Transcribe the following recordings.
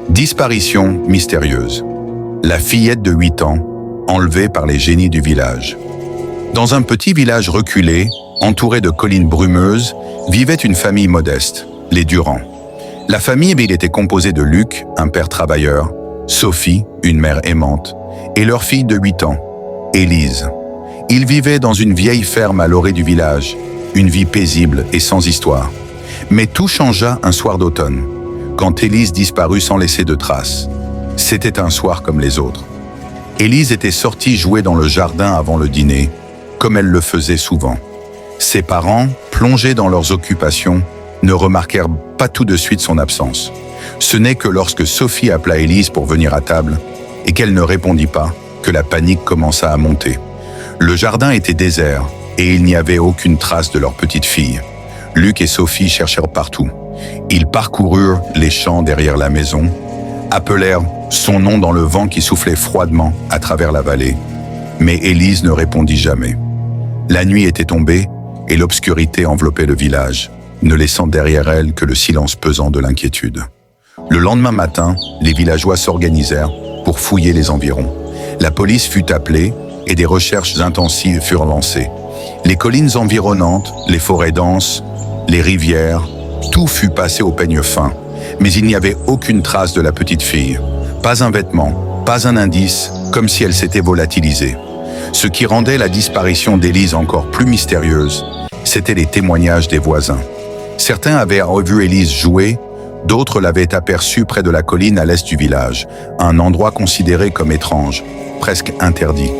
Disparition mystérieuse. La fillette de 8 ans, enlevée par les génies du village. Dans un petit village reculé, entouré de collines brumeuses, vivait une famille modeste, les Durand. La famille était composée de Luc, un père travailleur, Sophie, une mère aimante, et leur fille de 8 ans, Élise. Ils vivaient dans une vieille ferme à l'orée du village, une vie paisible et sans histoire. Mais tout changea un soir d'automne, quand Élise disparut sans laisser de traces. C'était un soir comme les autres. Élise était sortie jouer dans le jardin avant le dîner, comme elle le faisait souvent. Ses parents, plongés dans leurs occupations, ne remarquèrent pas tout de suite son absence. Ce n'est que lorsque Sophie appela Élise pour venir à table et qu'elle ne répondit pas, que la panique commença à monter. Le jardin était désert et il n'y avait aucune trace de leur petite fille. Luc et Sophie cherchèrent partout. Ils parcoururent les champs derrière la maison, appelèrent son nom dans le vent qui soufflait froidement à travers la vallée. Mais Élise ne répondit jamais. La nuit était tombée et l'obscurité enveloppait le village, ne laissant derrière elle que le silence pesant de l'inquiétude. Le lendemain matin, les villageois s'organisèrent pour fouiller les environs. La police fut appelée et des recherches intensives furent lancées. Les collines environnantes, les forêts denses, les rivières, tout fut passé au peigne fin, mais il n'y avait aucune trace de la petite fille. Pas un vêtement, pas un indice, comme si elle s'était volatilisée. Ce qui rendait la disparition d'Élise encore plus mystérieuse, c'étaient les témoignages des voisins. Certains avaient revu Élise jouer, d'autres l'avaient aperçue près de la colline à l'est du village, un endroit considéré comme étrange, presque interdit.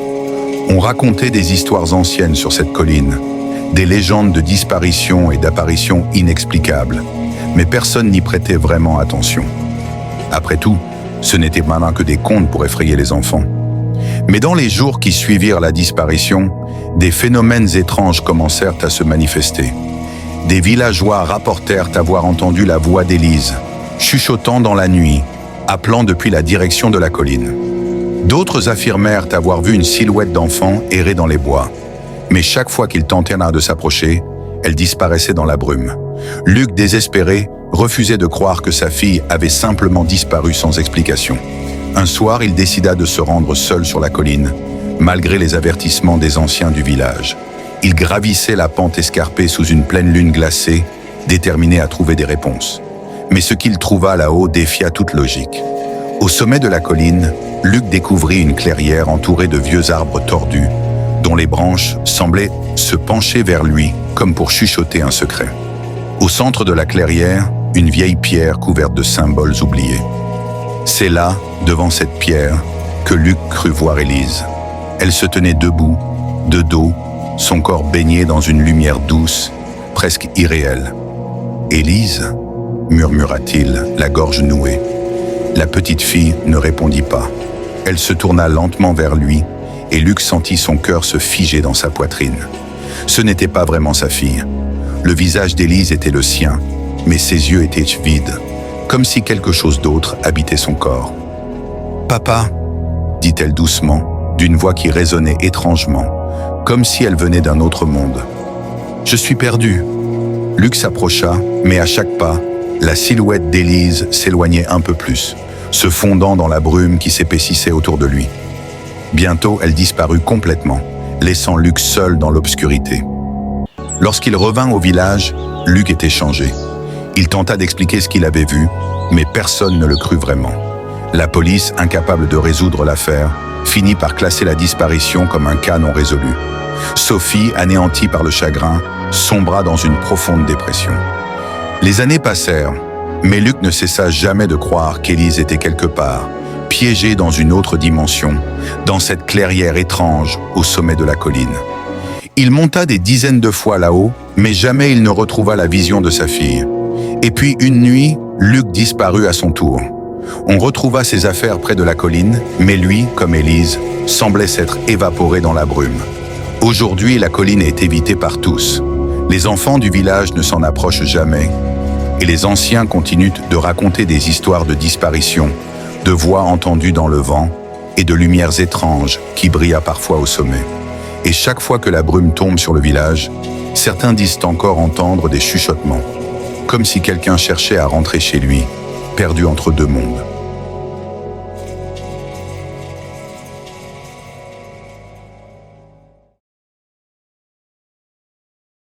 On racontait des histoires anciennes sur cette colline, des légendes de disparitions et d'apparitions inexplicables, mais personne n'y prêtait vraiment attention. Après tout, ce n'était maintenant que des contes pour effrayer les enfants. Mais dans les jours qui suivirent la disparition, des phénomènes étranges commencèrent à se manifester. Des villageois rapportèrent avoir entendu la voix d'Élise, chuchotant dans la nuit, appelant depuis la direction de la colline. D'autres affirmèrent avoir vu une silhouette d'enfant errer dans les bois. Mais chaque fois qu'ils tentèrent de s'approcher, elle disparaissait dans la brume. Luc, désespéré, refusait de croire que sa fille avait simplement disparu sans explication. Un soir, il décida de se rendre seul sur la colline, malgré les avertissements des anciens du village. Il gravissait la pente escarpée sous une pleine lune glacée, déterminé à trouver des réponses. Mais ce qu'il trouva là-haut défia toute logique. Au sommet de la colline, Luc découvrit une clairière entourée de vieux arbres tordus, dont les branches semblaient se pencher vers lui comme pour chuchoter un secret. Au centre de la clairière, une vieille pierre couverte de symboles oubliés. C'est là, devant cette pierre, que Luc crut voir Élise. Elle se tenait debout, de dos, son corps baigné dans une lumière douce, presque irréelle. « Élise » murmura-t-il, la gorge nouée. La petite fille ne répondit pas. Elle se tourna lentement vers lui, et Luc sentit son cœur se figer dans sa poitrine. Ce n'était pas vraiment sa fille. Le visage d'Élise était le sien, mais ses yeux étaient vides, comme si quelque chose d'autre habitait son corps. « Papa » dit-elle doucement, d'une voix qui résonnait étrangement, comme si elle venait d'un autre monde. « Je suis perdu. » Luc s'approcha, mais à chaque pas, la silhouette d'Élise s'éloignait un peu plus, se fondant dans la brume qui s'épaississait autour de lui. Bientôt, elle disparut complètement, laissant Luc seul dans l'obscurité. Lorsqu'il revint au village, Luc était changé. Il tenta d'expliquer ce qu'il avait vu, mais personne ne le crut vraiment. La police, incapable de résoudre l'affaire, finit par classer la disparition comme un cas non résolu. Sophie, anéantie par le chagrin, sombra dans une profonde dépression. Les années passèrent, mais Luc ne cessa jamais de croire qu'Élise était quelque part, piégée dans une autre dimension, dans cette clairière étrange au sommet de la colline. Il monta des dizaines de fois là-haut, mais jamais il ne retrouva la vision de sa fille. Et puis une nuit, Luc disparut à son tour. On retrouva ses affaires près de la colline, mais lui, comme Élise, semblait s'être évaporé dans la brume. Aujourd'hui, la colline est évitée par tous. Les enfants du village ne s'en approchent jamais, et les anciens continuent de raconter des histoires de disparition, de voix entendues dans le vent et de lumières étranges qui brillent parfois au sommet. Et chaque fois que la brume tombe sur le village, certains disent encore entendre des chuchotements, comme si quelqu'un cherchait à rentrer chez lui, perdu entre deux mondes.